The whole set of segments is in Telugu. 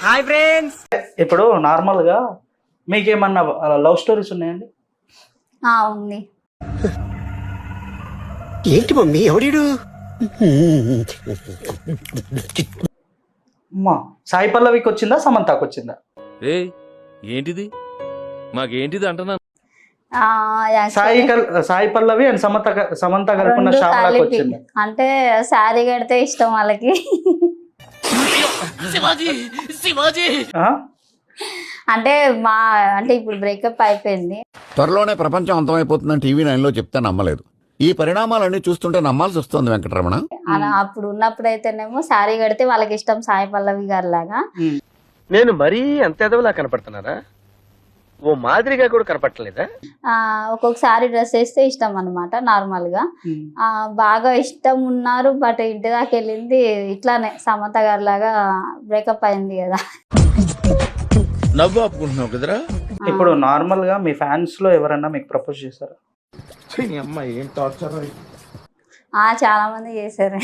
Hi friends. ఇప్పుడు నార్మల్ గా మీకేమన్నా లవ్ స్టోరీస్ ఉన్నాయండి? ఉంది. ఏంటి మమ్మీ ఎవడీడు? అమ్మా, సాయి పల్లవికి వచ్చిందా సమంతకు వచ్చిందా? ఏంటిది మాకేంటిది అంటున్నా. సాయి పల్లవి అండ్ సమంత కలుపుకున్న శ్యామలకు వచ్చిందా? అంటే శారీ కడితే ఇష్టం వాళ్ళకి. అంటే ఇప్పుడు బ్రేకప్ అయిపోయింది. త్వరలోనే ప్రపంచం అంతమైపోతుందని టీవీ 9 లో చెప్తే నమ్మలేదు. ఈ పరిణామాలన్నీ చూస్తుంటే నమ్మాల్సి వస్తుంది వెంకటరమణ. అలా అప్పుడు ఉన్నప్పుడైతేనేమో శారీ కడితే వాళ్ళకి ఇష్టం సాయి పల్లవి గారి లాగా. నేను మరీ అంత ఎదవలా కనపడుతున్నారా? ఓ మాదిరిగా కూడా కనపడలేదా? ఒక్కొక్కసారి డ్రెస్ వేస్తే ఇష్టం అనమాట. నార్మల్ గా బాగా ఇష్టం ఉన్నారు. బట్ ఇంటి దాకా వెళ్ళింది ఇట్లానే సమంత గారి లాగా బ్రేకప్ అయింది కదా. నవ్వు ఆపుకుంటున్నావు కదరా. ఇప్పుడు నార్మల్ గా మీ ఫ్యాన్స్ లో ఎవరన్నా మీకు ప్రపోజ్ చేశారా? చాలా మంది చేశారు.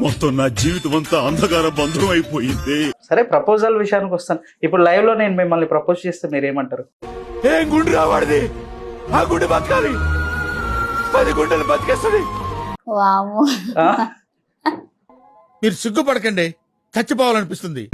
మొత్తం నా జీవితం అంతా అంధకార బంధం అయిపోయింది. సరే, ప్రపోజల్ విషయానికి వస్తాను. ఇప్పుడు లైవ్ లో నేను మిమ్మల్ని ప్రపోజ్ చేస్తే మీరేమంటారు? ఏం గుండె రావాడిది, ఆ గుండె బతకాలి, 10 గుండెలు బతికేస్తుంది. వాము, మీరు సిగ్గుపడకండి, చచ్చిపోవాలనిపిస్తుంది.